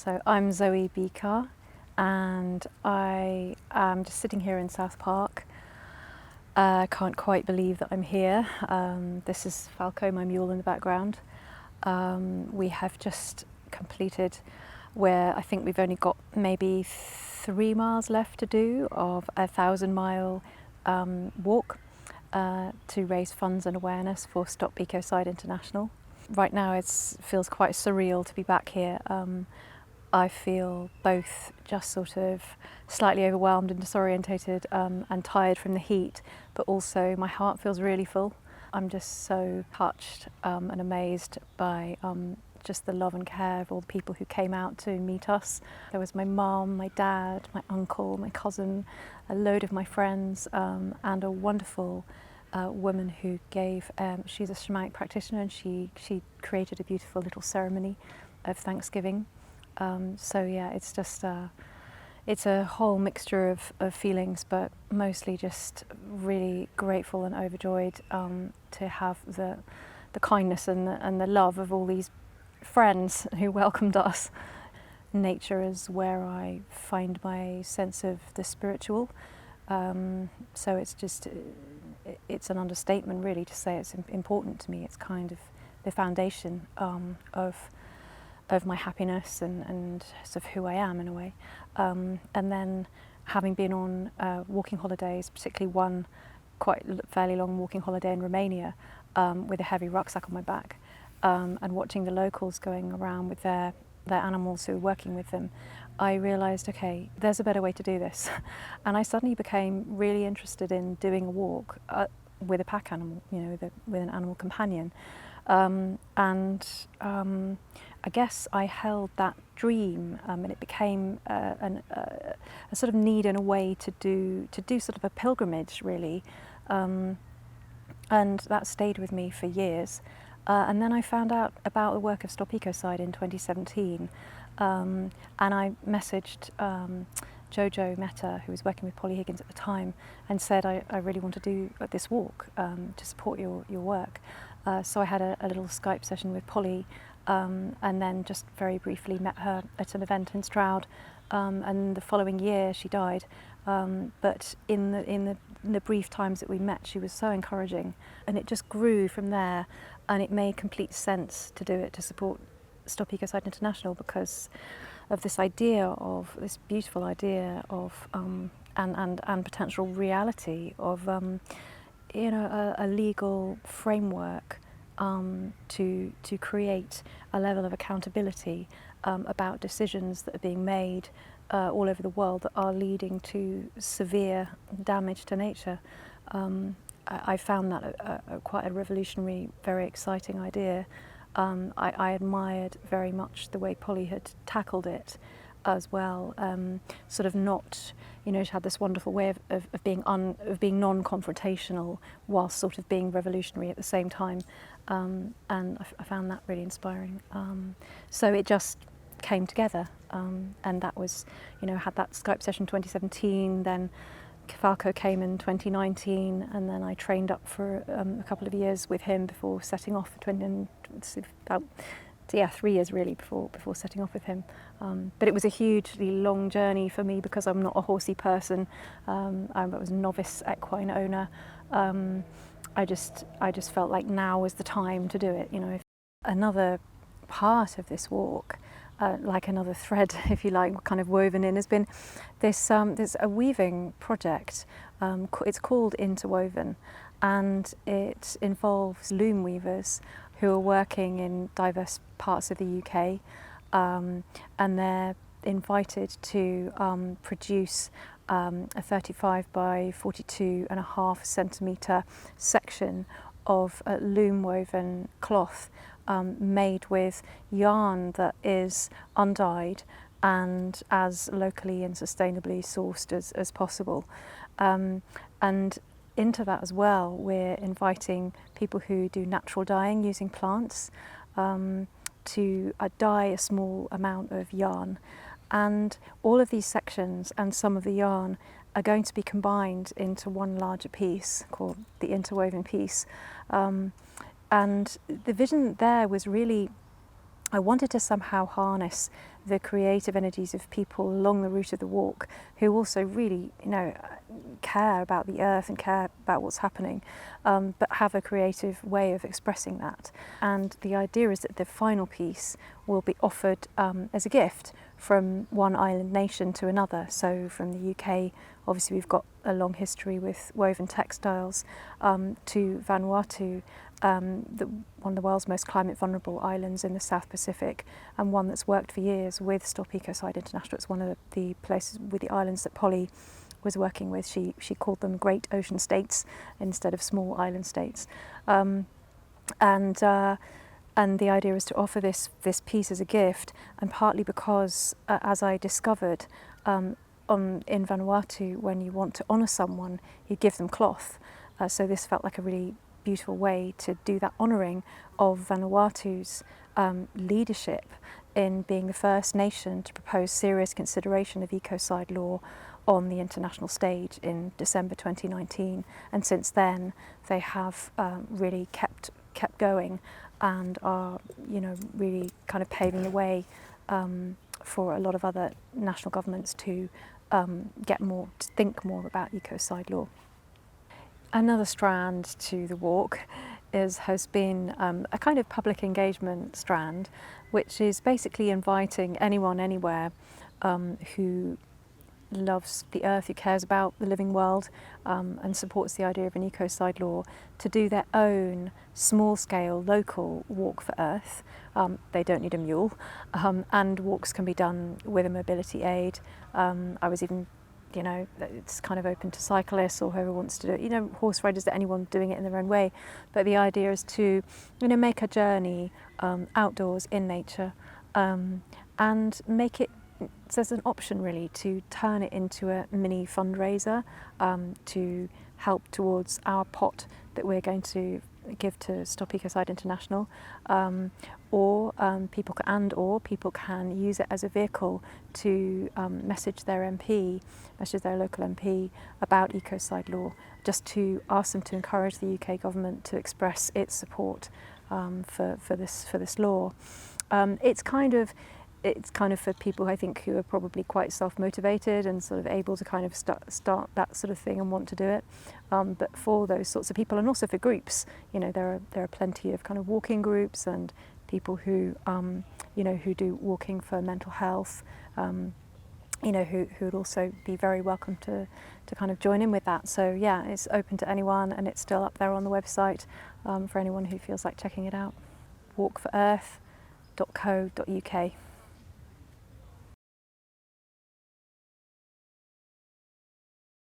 So I'm Zoe Bicat and I am just sitting here in South Park. I can't quite believe that I'm here. This is Falco, my mule, in the background. We have just completed where I think we've only got maybe 3 miles left to do of a 1,000-mile walk to raise funds and awareness for Stop Ecocide International. Right now it feels quite surreal to be back here. I feel both just sort of slightly overwhelmed and disorientated and tired from the heat, but also my heart feels really full. I'm just so touched and amazed by just the love and care of all the people who came out to meet us. There was my mum, my dad, my uncle, my cousin, a load of my friends, and a wonderful woman who gave, she's a shamanic practitioner, and she created a beautiful little ceremony of Thanksgiving. So yeah, it's just it's a whole mixture of feelings, but mostly just really grateful and overjoyed to have the kindness and the love of all these friends who welcomed us. Nature is where I find my sense of the spiritual, so it's an understatement really to say it's important to me. It's kind of the foundation of my happiness and sort of who I am in a way. And then having been on walking holidays, particularly one quite fairly long walking holiday in Romania with a heavy rucksack on my back, and watching the locals going around with their animals who were working with them, I realised, okay, there's a better way to do this. And I suddenly became really interested in doing a walk with a pack animal, you know, with an animal companion. I guess I held that dream, and it became a sort of need and a way to do sort of a pilgrimage, really, and that stayed with me for years. And then I found out about the work of Stop Ecocide in 2017, and I messaged Jojo Mehta, who was working with Polly Higgins at the time, and said, I really want to do this walk to support your work. So I had a little Skype session with Polly, and then just very briefly met her at an event in Stroud, and the following year she died. But in the brief times that we met, she was so encouraging, and it just grew from there, and it made complete sense to do it to support Stop Ecocide International because of this idea of this beautiful idea of and potential reality of you know, a legal framework to create a level of accountability about decisions that are being made all over the world that are leading to severe damage to nature. I found that quite a revolutionary, very exciting idea. I admired very much the way Polly had tackled it as well, sort of not, you know, she had this wonderful way of being non-confrontational whilst sort of being revolutionary at the same time, and I found that really inspiring. So it just came together, and that was, you know, had that Skype session 2017, then Falco came in 2019, and then I trained up for a couple of years with him before setting off for 3 years really before setting off with him. But it was a hugely long journey for me because I'm not a horsey person. I was a novice equine owner. I just felt like now was the time to do it. You know, another part of this walk, like another thread, if you like, kind of woven in, has been this there's a weaving project. It's called Interwoven, and it involves loom weavers who are working in diverse parts of the UK, and they're invited to produce a 35 by 42.5 centimetre section of loom woven cloth made with yarn that is undyed and as locally and sustainably sourced as possible. And into that as well, we're inviting people who do natural dyeing using plants to dye a small amount of yarn. And all of these sections and some of the yarn are going to be combined into one larger piece called the interwoven piece. And the vision there was really, I wanted to somehow harness the creative energies of people along the route of the walk who also really, care about the earth and care about what's happening, but have a creative way of expressing that. And the idea is that the final piece will be offered as a gift from one island nation to another. So from the UK, obviously we've got a long history with woven textiles, to Vanuatu, one of the world's most climate vulnerable islands in the South Pacific, and one that's worked for years with Stop Ecocide International. It's one of the places with the islands that Polly was working with. She called them Great Ocean States instead of small island states. And the idea is to offer this piece as a gift, and partly because, as I discovered, in Vanuatu, when you want to honour someone, you give them cloth. So this felt like a really beautiful way to do that honouring of Vanuatu's leadership in being the first nation to propose serious consideration of ecocide law on the international stage in December 2019. And since then, they have really kept going and are, really kind of paving the way for a lot of other national governments to think more about ecocide law. Another strand to the walk has been a kind of public engagement strand, which is basically inviting anyone, anywhere, who loves the earth, who cares about the living world, and supports the idea of an ecocide law, to do their own small-scale, local walk for earth. They don't need a mule, and walks can be done with a mobility aid. I was even, it's kind of open to cyclists or whoever wants to do it, horse riders, anyone doing it in their own way. But the idea is to, make a journey outdoors in nature, and make it, so there's an option really to turn it into a mini fundraiser to help towards our pot that we're going to give to Stop Ecocide International, or people can use it as a vehicle to message their local MP about ecocide law, just to ask them to encourage the UK government to express its support for this law. It's kind of for people, I think, who are probably quite self-motivated and sort of able to kind of start that sort of thing and want to do it. But for those sorts of people, and also for groups, there are plenty of kind of walking groups and people who, who do walking for mental health, who would also be very welcome to kind of join in with that. So yeah, it's open to anyone, and it's still up there on the website for anyone who feels like checking it out. walkforearth.co.uk.